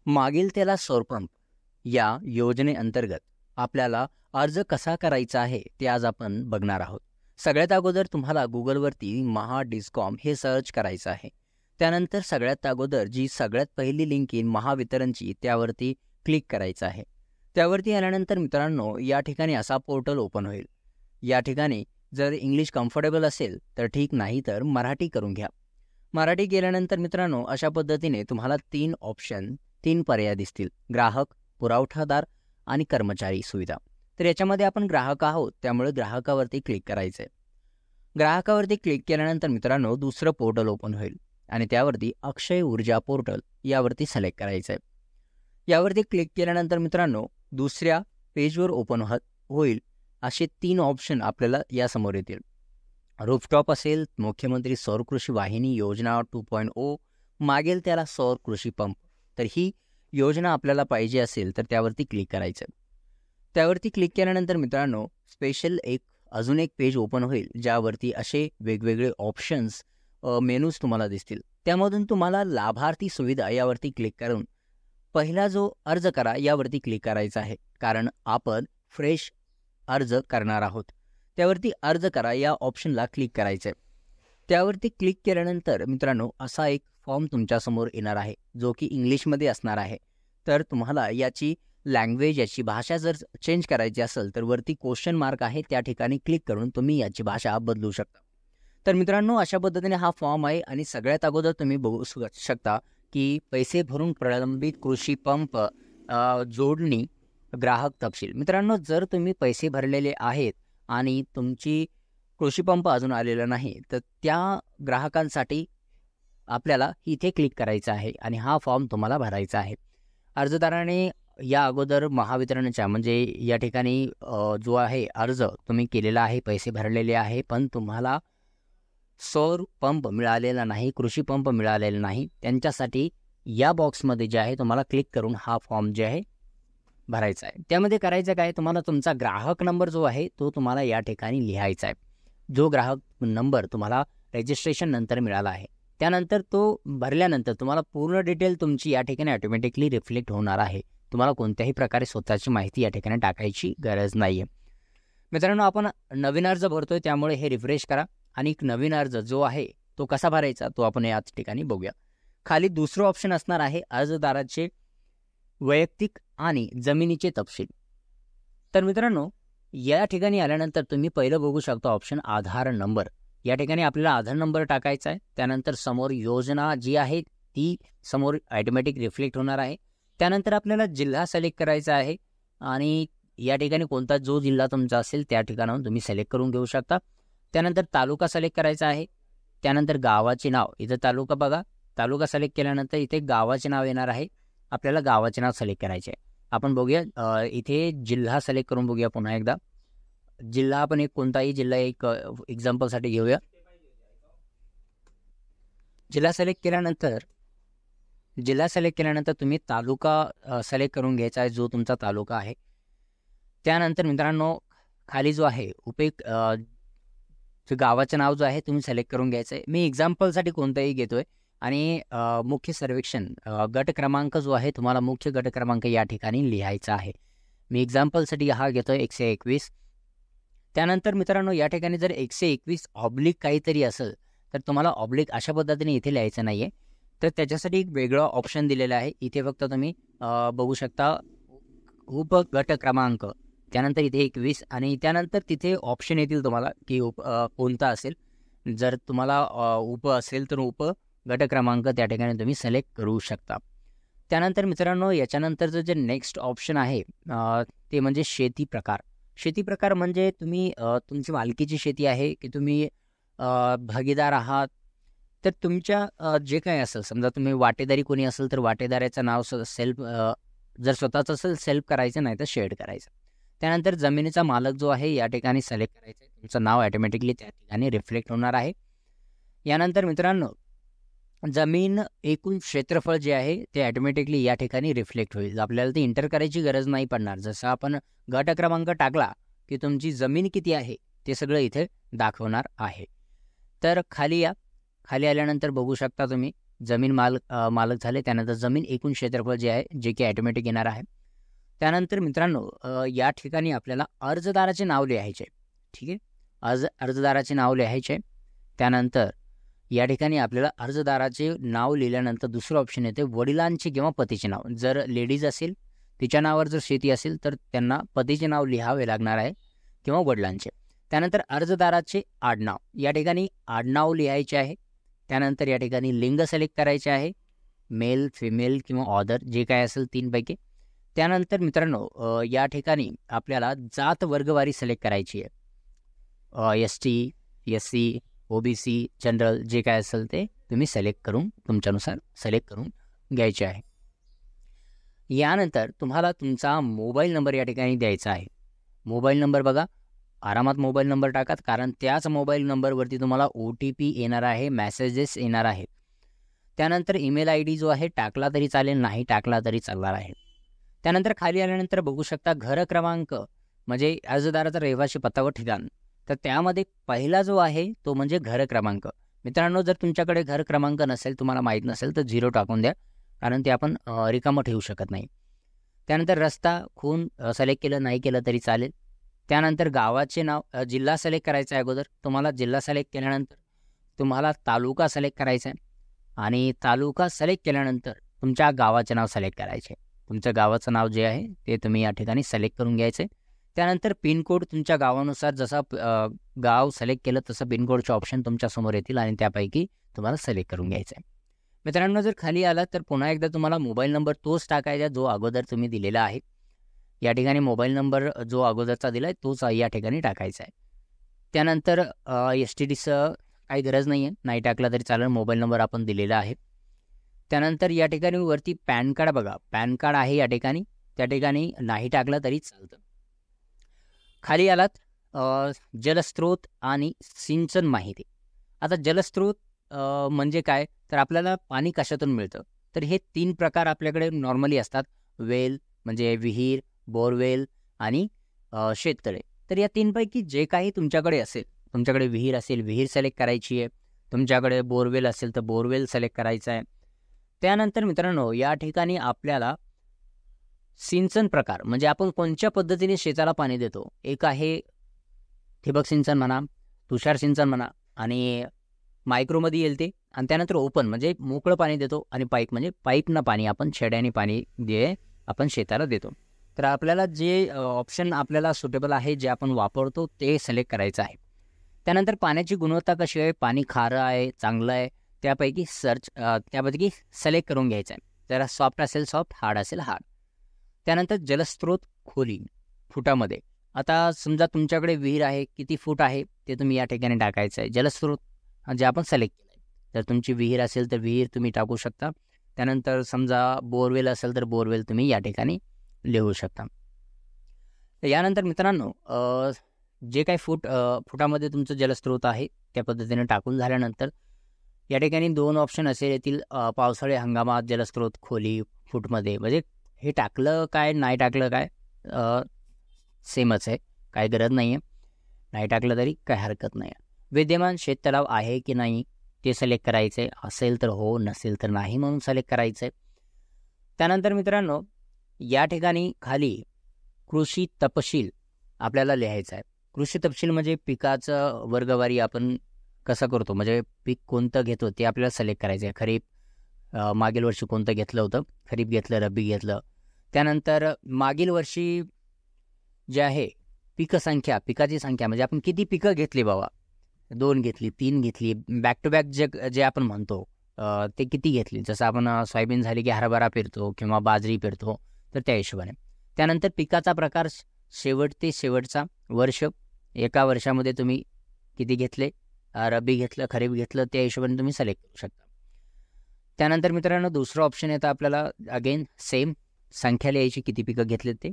मागेल त्याला सौर पंप या योजनेअंतर्गत आपल्याला अर्ज कसा करायचा आहे ते आज आपण बघणार आहोत. सगळ्यात अगोदर तुम्हाला गुगलवरती महाडिस्कॉम हे सर्च करायचं आहे. त्यानंतर सगळ्यात अगोदर जी सगळ्यात पहिली लिंक येईल महावितरणची त्यावरती क्लिक करायचं आहे. त्यावरती आल्यानंतर मित्रांनो या ठिकाणी असा पोर्टल ओपन होईल. या ठिकाणी जर इंग्लिश कम्फर्टेबल असेल तर ठीक, नाही तर मराठी करून घ्या. मराठी केल्यानंतर मित्रांनो अशा पद्धतीने तुम्हाला 3 पर्याय दिसतील: ग्राहक, पुरवठादार आणि कर्मचारी सुविधा. तर याच्यामध्ये आपण ग्राहक आहोत त्यामुळे ग्राहकावरती क्लिक करायचं आहे. ग्राहकावरती क्लिक केल्यानंतर मित्रांनो दुसरं पोर्टल ओपन होईल आणि त्यावरती अक्षय ऊर्जा पोर्टल यावरती सिलेक्ट करायचं आहे. यावरती क्लिक केल्यानंतर मित्रांनो दुसऱ्या पेजवर ओपन होईल. असे 3 ऑप्शन आपल्याला यासमोर येतील. रूफटॉप असेल, मुख्यमंत्री सौर कृषी वाहिनी योजना 2.0, मागेल त्याला सौर कृषी पंप. तर ही योजना आपल्याला पाहिजे असेल तर त्यावरती क्लिक करायचं. त्यावरती क्लिक केल्यानंतर मित्रांनो स्पेशल अजून एक पेज ओपन होईल ज्यावरती असे वेगवेगळे ऑप्शन्स मेनूज तुम्हाला दिसतील. त्यामधून तुम्हाला लाभार्थी सुविधा यावरती क्लिक करून पहिला जो अर्ज करा यावरती क्लिक करायचा आहे, कारण आपण फ्रेश अर्ज करणार आहोत. त्यावरती अर्ज करा या ऑप्शनला क्लिक करायचं आहे. त्यावरती क्लिक केल्यानंतर मित्रांनो असा एक फॉर्म तुमच्यासमोर येणार आहे जो की इंग्लिशमध्ये असणार आहे. तर तुम्हाला याची लँग्वेज, याची भाषा जर चेंज करायची असेल तर वरती क्वेश्चन मार्क आहे त्या ठिकाणी क्लिक करून तुम्ही याची भाषा बदलू शकता. तर मित्रांनो अशा पद्धतीने हा फॉर्म आहे आणि सगळ्यात अगोदर तुम्ही बघू शकता की पैसे भरून प्रलंबित कृषी पंप जोडणी ग्राहक तपशील. मित्रांनो जर तुम्ही पैसे भरलेले आहेत आणि तुमची कृषी पंप अजून आलेला नाही तर त्या ग्राहकांसाठी आपल्याला इथे क्लिक करायचं आहे आणि हा फॉर्म तुम्हाला भरायचा आहे. अर्जदाराने या अगोदर महावितरणच्या म्हणजे या ठिकाणी जो आहे अर्ज तुम्ही केलेला आहे, पैसे भरलेले आहे, पण तुम्हाला सौर पंप मिळालेला नाही, कृषी पंप मिळालेला नाही, त्यांच्यासाठी या बॉक्समध्ये जे आहे तुम्हाला क्लिक करून हा फॉर्म जे आहे भरायचा आहे. त्यामध्ये करायचं काय, तुम्हाला तुमचा ग्राहक नंबर जो आहे तो तुम्हाला या ठिकाणी लिहायचा आहे. जो ग्राहक नंबर तुम्हाला रजिस्ट्रेशन नंतर मिळाला आहे त्यानंतर तो भरल्यानंतर तुम्हाला पूर्ण डिटेल तुमची या ठिकाणी ऑटोमॅटिकली रिफ्लेक्ट होणार आहे. तुम्हाला कोणत्याही प्रकारे स्वतःची माहिती या ठिकाणी टाकायची गरज नाही आहे. मित्रांनो आपण नवीन अर्ज भरतोय त्यामुळे हे रिफ्रेश करा आणि एक नवीन अर्ज जो आहे तो कसा भरायचा तो आपण याच ठिकाणी बघूया. खाली दुसरं ऑप्शन असणार आहे अर्जदाराचे वैयक्तिक आणि जमिनीचे तपशील. तर मित्रांनो या ठिकाणी आल्यानंतर तुम्ही पहिलं बघू शकता ऑप्शन आधार नंबर. या ठिकाणी आपल्याला आधार नंबर टाकायचा आहे. त्यानंतर समोर योजना जी आहे ती समोर ऑटोमॅटिक रिफ्लेक्ट होणार आहे. त्यानंतर आपल्याला जिल्हा सिलेक्ट करायचा आहे आणि या ठिकाणी कोणता जो जिल्हा तुमचा असेल त्या ठिकाणाहून तुम्ही सिलेक्ट करून घेऊ शकता. त्यानंतर तालुका सिलेक्ट करायचा आहे. त्यानंतर गावाचे नाव, इथं तालुका बघा, तालुका सिलेक्ट केल्यानंतर इथे गावाचे नाव येणार आहे. आपल्याला गावाचे नाव सिलेक्ट करायचे आहे. आपण बघूया इथे जिल्हा सिलेक्ट करून बघूया पुन्हा एकदा. जिल्हा आपण एक कोणताही जिल्हा एक एक्झाम्पलसाठी घेऊया. जिल्हा सिलेक्ट केल्यानंतर तुम्ही तालुका सिलेक्ट करून घ्यायचा आहे जो तुमचा तालुका आहे. त्यानंतर मित्रांनो खाली जो आहे गावाचं नाव जो आहे तुम्ही सिलेक्ट करून घ्यायचं आहे. मी एक्झाम्पलसाठी कोणताही घेतोय आणि मुख्य सर्वेक्षण गट क्रमांक जो आहे तुम्हाला मुख्य गट क्रमांक या ठिकाणी लिहायचा आहे. मी एक्झाम्पलसाठी हा घेतोय 121. त्यानंतर मित्रांनो या ठिकाणी जर 121 ऑब्लिक काहीतरी असेल तर तुम्हाला ऑब्लिक अशा पद्धतीने इथे लिहायचं नाही आहे. तर त्याच्यासाठी एक वेगळं ऑप्शन दिलेलं आहे. इथे फक्त तुम्ही बघू शकता उपगट क्रमांक, त्यानंतर इथे 21 आणि त्यानंतर तिथे ऑप्शन येतील तुम्हाला की कोणता असेल. जर तुम्हाला उप असेल तर उप गट क्रमांक त्या ठिकाणी तुम्ही सिलेक्ट करू शकता. त्यानंतर मित्रांनो याच्यानंतरचं जे नेक्स्ट ऑप्शन आहे ते म्हणजे शेती प्रकार. शेती प्रकार म्हणजे तुम्ही तुमची मालकीची शेती आहे की तुम्ही भागीदार आहात. तर तुमच्या जे काही असेल, समजा तुम्ही वाटेदारी कोणी असेल तर वाटेदाराचं नाव सेल्फ, जर स्वतःचं असेल सेल्फ करायचं, नाही तर शेअर करायचं. त्यानंतर जमिनीचा मालक जो आहे या ठिकाणी सिलेक्ट करायचं आहे. तुमचं नाव ऑटोमॅटिकली त्या ठिकाणी रिफ्लेक्ट होणार आहे. यानंतर मित्रांनो जमीन एकूण क्षेत्रफळ जे आहे ते ऑटोमॅटिकली या ठिकाणी रिफ्लेक्ट होईल. आपल्याला ते एंटर करायची गरज नाही पडणार. जसं आपण गट क्रमांक टाकला की तुमची जमीन किती आहे ते सगळं इथे दाखवणार आहे. तर खाली आल्यानंतर बघू शकता तुम्ही जमीन मालक झाले. त्यानंतर जमीन एकूण क्षेत्रफळ जे आहे जे की ॲटोमॅटिक येणार आहे. त्यानंतर मित्रांनो या ठिकाणी आपल्याला अर्जदाराचे नाव लिहायचे आहे. ठीक आहे, अर्जदाराचे नाव लिहायचे. त्यानंतर या ठिकाणी आपल्याला अर्जदाराचे नाव लिहिल्यानंतर दुसरं ऑप्शन येते वडिलांचे किंवा पतीचे नाव. जर लेडीज असेल तिच्या नावावर जर शेती असेल तर त्यांना पतीचे नाव लिहावे लागणार आहे किंवा वडिलांचे. त्यानंतर अर्जदाराचे आडनाव, या ठिकाणी आडनाव लिहायचे आहे. त्यानंतर या ठिकाणी लिंग सिलेक्ट करायचे आहे, मेल, फिमेल किंवा ऑदर जे काय असेल 3 पैकी. त्यानंतर मित्रांनो या ठिकाणी आपल्याला जात वर्गवारी सिलेक्ट करायची आहे. ST, SC, OBC, जनरल जे काय असेल ते तुम्ही सिलेक्ट करून तुमच्यानुसार सिलेक्ट करून घ्यायचे आहे. यानंतर तुम्हाला तुमचा मोबाईल नंबर या ठिकाणी द्यायचा आहे. मोबाईल नंबर बघा, आरामात मोबाईल नंबर टाका, कारण त्याच मोबाईल नंबरवरती तुम्हाला OTP येणार आहे, मेसेजेस येणार आहेत. त्यानंतर ईमेल ID जो आहे टाकला तरी चालेल, नाही टाकला तरी चालणार आहे. त्यानंतर खाली आल्यानंतर बघू शकता घर क्रमांक म्हणजे अर्जदाराचा रहिवासी पत्ता व ठिकाण. तर त्यामध्ये पहिला जो आहे तो म्हणजे घर क्रमांक. मित्रांनो जर तुमच्याकडे घर क्रमांक नसेल, तुम्हाला माहीत नसेल तर 0 टाकून द्या, कारण ते आपण रिकामं ठेवू शकत नाही. त्यानंतर रस्ता, खून सिलेक्ट केलं नाही केलं तरी चालेल. त्यानंतर गावाचे नाव, जिल्हा सिलेक्ट करायचा आहे. अगोदर तुम्हाला जिल्हा सिलेक्ट केल्यानंतर तुम्हाला तालुका सिलेक्ट करायचा आहे आणि तालुका सिलेक्ट केल्यानंतर तुमच्या गावाचे नाव सिलेक्ट करायचे. तुमच्या गावाचं नाव जे आहे ते तुम्ही या ठिकाणी सिलेक्ट करून घ्यायचे. त्यानंतर पिनकोड तुमच्या गावानुसार जसा गाव सिलेक्ट केलं तसं पिनकोडचे ऑप्शन तुमच्यासमोर येतील आणि त्यापैकी तुम्हाला सिलेक्ट करून घ्यायचं आहे. मित्रांनो जर खाली आला तर पुन्हा एकदा तुम्हाला मोबाईल नंबर तोच टाकायचा जो अगोदर तुम्ही दिलेला आहे. या ठिकाणी मोबाईल नंबर जो अगोदरचा दिला आहे तोच या ठिकाणी टाकायचा आहे. त्यानंतर STDचं काही गरज नाही आहे, नाही टाकला तरी चालेल, मोबाईल नंबर आपण दिलेला आहे. त्यानंतर या ठिकाणी वरती पॅन कार्ड बघा, पॅन कार्ड आहे या ठिकाणी, त्या ठिकाणी नाही टाकलं तरी चालतं. खाली आलात जलस्रोत आणि सिंचन माहिती. आता जलस्रोत म्हणजे काय, तर आपल्याला पाणी कशातून मिळतं, तर हे 3 प्रकार आपल्याकडे नॉर्मली असतात. वेल म्हणजे विहीर, बोरवेल आणि शेततळे. तर या 3 पैकी जे काही तुमच्याकडे असेल, तुमच्याकडे विहीर असेल विहीर सिलेक्ट करायची आहे, तुमच्याकडे बोरवेल असेल तर बोरवेल सिलेक्ट करायचा आहे. त्यानंतर मित्रांनो या ठिकाणी आपल्याला सिंचन प्रकार म्हणजे आपण कोणत्या पद्धतीने शेताला पाणी देतो. एक आहे ठिबक सिंचन म्हणा, तुषार सिंचन म्हणा आणि मायक्रोमध्ये येईल ते. आणि त्यानंतर ओपन म्हणजे मोकळं पाणी देतो आणि पाईप म्हणजे पाईपनं पाणी आपण छेड्याने पाणी जे आपण शेताला देतो. तर आपल्याला जे ऑप्शन आपल्याला सुटेबल आहे जे आपण वापरतो ते सिलेक्ट करायचं आहे. त्यानंतर पाण्याची गुणवत्ता कशी आहे, पाणी खारं आहे चांगलं आहे त्यापैकी त्यापैकी सिलेक्ट करून घ्यायचं आहे. जरा सॉफ्ट असेल सॉफ्ट, हार्ड असेल हार्ड. त्यानंतर जलस्रोत खोली फुटामध्ये. आता समजा तुमच्याकडे विहीर आहे, किती फूट आहे ते तुम्ही या ठिकाणी टाकायचं आहे. जलस्रोत जे आपण सिलेक्ट केलं आहे, जर तुमची विहीर असेल तर विहीर तुम्ही टाकू शकता. त्यानंतर समजा बोरवेल असेल तर बोरवेल तुम्ही या ठिकाणी लिहू शकता. यानंतर मित्रांनो जे काही फुटामध्ये तुमचं जलस्रोत आहे त्या पद्धतीने टाकून झाल्यानंतर या ठिकाणी 2 ऑप्शन असे येतील, पावसाळी हंगामात जलस्रोत खोली फूटमध्ये. म्हणजे हे टाकलं काय नाही टाकलं काय सेमच आहे, काय गरज नाही आहे, नाही टाकलं तरी काय हरकत नाही आहे. विद्यमान शेततलाव आहे की नाही ते सिलेक्ट करायचं आहे, असेल तर हो, नसेल तर नाही म्हणून सिलेक्ट करायचं आहे. त्यानंतर मित्रांनो या ठिकाणी खाली कृषी तपशील आपल्याला लिहायचं आहे. कृषी तपशील म्हणजे पिकाचं वर्गवारी आपण कसं करतो, म्हणजे पीक कोणतं घेतो ते आपल्याला सिलेक्ट करायचं आहे. खरीप मागील वर्षी कोणतं घेतलं होतं, खरीप घेतलं, रब्बी घेतलं. त्यानंतर मागील वर्षी जे आहे पिकसंख्या, पिकाची संख्या म्हणजे आपण किती पिकं घेतली बाबा, 2 घेतली, 3 घेतली, बॅक टू बॅक जे आपण म्हणतो ते किती घेतली. जसं आपण सोयाबीन झाली की हरभरा पेरतो किंवा बाजरी पेरतो, तर त्या हिशोबाने. त्यानंतर पिकाचा प्रकार शेवट ते शेवटचा वर्ष, एका वर्षामध्ये तुम्ही किती घेतले, रब्बी घेतलं, खरीप घेतलं, त्या हिशोबाने तुम्ही सिलेक्ट करू शकता. त्यानंतर मित्रांनो दुसरं ऑप्शन येतं आपल्याला, अगेन सेम संख्या लिहायची, किती पिकं घेतले ते.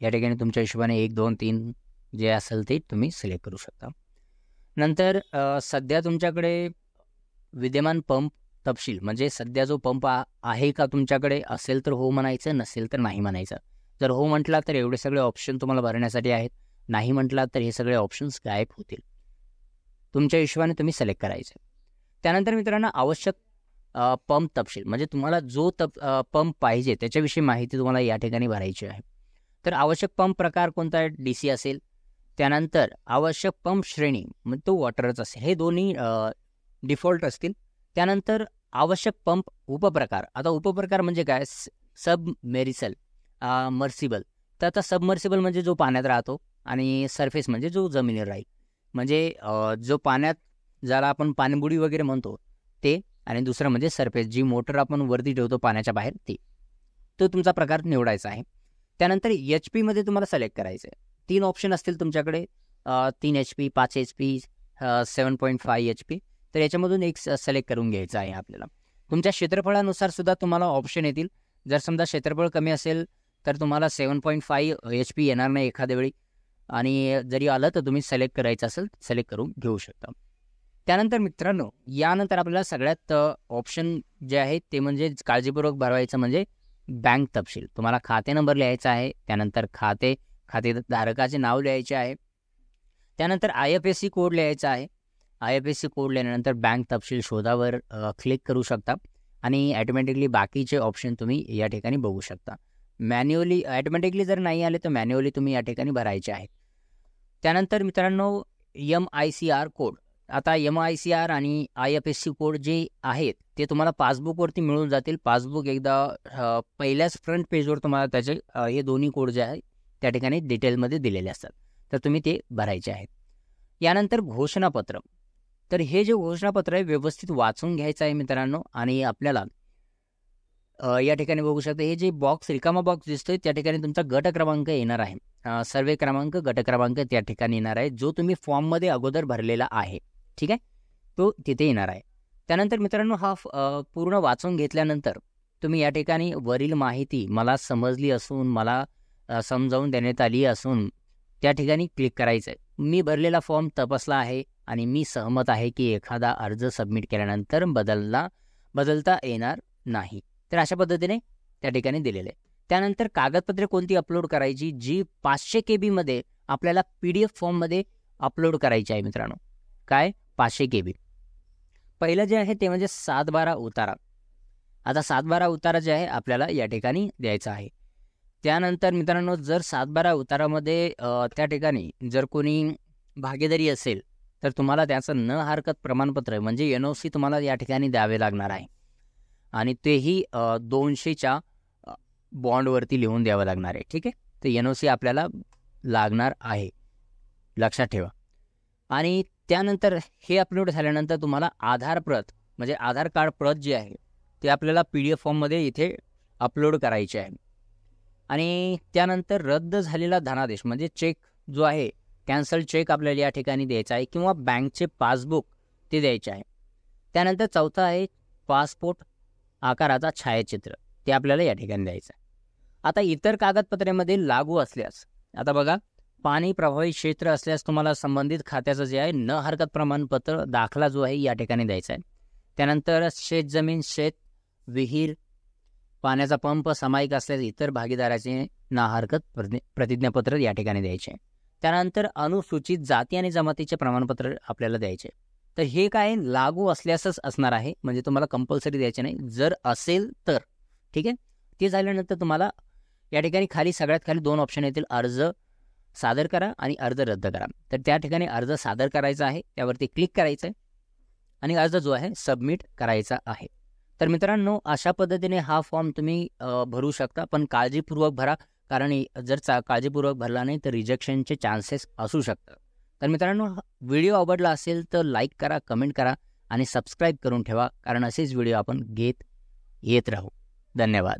या ठिकाणी तुमच्या हिशोबाने 1, 2, 3 जे असेल ते तुम्ही सिलेक्ट करू शकता. नंतर सध्या तुमच्याकडे विद्यमान पंप तपशील म्हणजे सध्या जो पंप आहे का तुमच्याकडे, असेल तर हो म्हणायचं, नसेल तर नाही म्हणायचं. जर हो म्हटला तर एवढे सगळे ऑप्शन तुम्हाला भरण्यासाठी आहेत, नाही म्हटला तर हे सगळे ऑप्शन्स गायब होतील. तुमच्या हिशोबाने तुम्ही सिलेक्ट करायचे. त्यानंतर मित्रांनो आवश्यक पंप तपशील, म्हणजे तुम्हाला जो पंप पाहिजे त्याच्याविषयी माहिती तुम्हाला या ठिकाणी भरायची आहे. तर आवश्यक पंप प्रकार कोणता आहे, DC असेल. त्यानंतर आवश्यक पंप श्रेणी, म्हणजे तो वॉटरच असेल. हे दोन्ही डिफॉल्ट असतील. त्यानंतर आवश्यक पंप उपप्रकार. आता उपप्रकार म्हणजे काय, सबमेरिसल, मर्सिबल. तर आता सबमर्सिबल म्हणजे जो पाण्यात राहतो आणि सरफेस म्हणजे जो जमिनीवर राहील. म्हणजे जो पाण्यात, ज्याला आपण पाणबुडी वगैरे म्हणतो ते, आणि दुसरं म्हणजे सरफेस, जी मोटर आपण वरती ठेवतो पाण्याच्या बाहेर ती. तो तुमचा प्रकार निवडायचा आहे. त्यानंतर HP मध्ये तुम्हाला सिलेक्ट करायचं आहे. 3 ऑप्शन असतील तुमच्याकडे, 3 HP, 5 HP, 7.5 HP. तर याच्यामधून एक सिलेक्ट करून घ्यायचं आहे आपल्याला. तुमच्या क्षेत्रफळानुसार सुद्धा तुम्हाला ऑप्शन येतील. जर समजा क्षेत्रफळ कमी असेल तर तुम्हाला 7.5 HP येणार नाही एखाद्या वेळी, आणि जरी आलं तर तुम्ही सिलेक्ट करायचं असेल सिलेक्ट करून घेऊ शकता. त्यानंतर मित्रांनो, यानंतर आपल्याला सगळ्यात ऑप्शन जे आहे ते म्हणजे काळजीपूर्वक भरवायचं म्हणजे बँक तपशील. तुम्हाला खाते नंबर लिहायचा आहे. त्यानंतर खातेधारकाचे नाव लिहायचे आहे. त्यानंतर IFSC कोड लिहायचा आहे. IFSC कोड लिहिल्यानंतर बँक तपशील शोधावर क्लिक करू शकता आणि ॲटोमॅटिकली बाकीचे ऑप्शन तुम्ही या ठिकाणी बघू शकता. मॅन्युअली ॲटोमॅटिकली जर नाही आले तर मॅन्युअली तुम्ही या ठिकाणी भरायचे आहेत. त्यानंतर मित्रांनो, MICR कोड. आता MICR आणि IFSC कोड जे आहेत ते तुम्हाला पासबुकवरती मिळून जातील. पासबुक एकदा पहिल्याच फ्रंट पेजवर तुम्हाला त्याचे हे दोन्ही कोड जे आहेत त्या ठिकाणी डिटेलमध्ये दिलेले असतात. तर तुम्ही ते भरायचे आहेत. यानंतर घोषणापत्र. तर हे जे घोषणापत्र आहे व्यवस्थित वाचून घ्यायचं आहे मित्रांनो. आणि आपल्याला या ठिकाणी बघू शकता, हे जे रिकामा बॉक्स दिसतोय त्या ठिकाणी तुमचा गट क्रमांक येणार आहे. सर्वे क्रमांक, गट क्रमांक त्या ठिकाणी येणार आहे, जो तुम्ही फॉर्ममध्ये अगोदर भरलेला आहे. ठीक आहे, तो तिथे येणार आहे. त्यानंतर मित्रांनो, हा पूर्ण वाचून घेतल्यानंतर तुम्ही या ठिकाणी वरील माहिती मला समजली असून, मला समजावून देण्यात आली असून त्या ठिकाणी क्लिक करायचं आहे. मी भरलेला फॉर्म तपासला आहे आणि मी सहमत आहे की एखादा अर्ज सबमिट केल्यानंतर बदलता येणार नाही. तर अशा पद्धतीने त्या ठिकाणी दिलेलं आहे. त्यानंतर कागदपत्रे कोणती अपलोड करायची, जी 500 KB मध्ये आपल्याला PDF फॉर्ममध्ये अपलोड करायची आहे मित्रांनो. काय, 500 KB. पहिलं जे आहे ते म्हणजे 7/12 उतारा. आता 7/12 उतारा जे आहे आपल्याला या ठिकाणी द्यायचा आहे. त्यानंतर मित्रांनो, जर 7/12 उतारामध्ये त्या ठिकाणी जर कोणी भागीदारी असेल तर तुम्हाला त्याचं न हरकत प्रमाणपत्र म्हणजे NOC तुम्हाला या ठिकाणी द्यावे लागणार आहे. आणि तेही 200च्या बॉन्डवरती लिहून द्यावं लागणार आहे. ठीक आहे, तर NOC आपल्याला लागणार आहे, लक्षात ठेवा. आणि त्यानंतर हे अपलोड झाल्यानंतर तुम्हाला आधार प्रत म्हणजे आधार कार्ड प्रत जे आहे ते आपल्याला PDF फॉर्ममध्ये इथे अपलोड करायचे आहे. आणि त्यानंतर रद्द झालेला धनादेश म्हणजे चेक जो आहे, कॅन्सल चेक आपल्याला या ठिकाणी द्यायचा आहे, किंवा बँकचे पासबुक ते द्यायचे आहे. त्यानंतर चौथा आहे पासपोर्ट आकाराचा छायाचित्र, ते आपल्याला या ठिकाणी द्यायचं आहे. आता इतर कागदपत्रेमध्ये लागू असल्यास, आता बघा, पाणी प्रभावित क्षेत्र असल्यास तुम्हाला संबंधित खात्याचं जे आहे न हरकत प्रमाणपत्र दाखला जो आहे या ठिकाणी द्यायचा आहे. त्यानंतर शेतजमीन, शेत, विहीर, पाण्याचा पंप सामायिक असल्यास इतर भागीदाराचे ना हरकत प्रतिज्ञापत्र या ठिकाणी द्यायचे. त्यानंतर अनुसूचित जाती आणि जमातीचे प्रमाणपत्र आपल्याला द्यायचे. तर हे काय लागू असल्यासच असणार आहे, म्हणजे तुम्हाला कंपल्सरी द्यायचे नाही. जर असेल तर ठीक आहे. ते झाल्यानंतर तुम्हाला या ठिकाणी सगळ्यात खाली 2 ऑप्शन येतील, अर्ज सादर करा आणि अर्ज रद्द करा. तर त्या ठिकाणी अर्ज सादर करायचा आहे, त्यावरती क्लिक करायचं आहे आणि अर्ज जो आहे सबमिट करायचा आहे. तर मित्रांनो, अशा पद्धतीने हा फॉर्म तुम्ही भरू शकता, पण काळजीपूर्वक भरा, कारण जर काळजीपूर्वक भरला नाही तर रिजेक्शनचे चान्सेस असू शकतात. तर मित्रांनो, व्हिडिओ आवडला असेल तर लाईक करा, कमेंट करा आणि सबस्क्राईब करून ठेवा, कारण असेच व्हिडिओ आपण घेत येत राहू. धन्यवाद.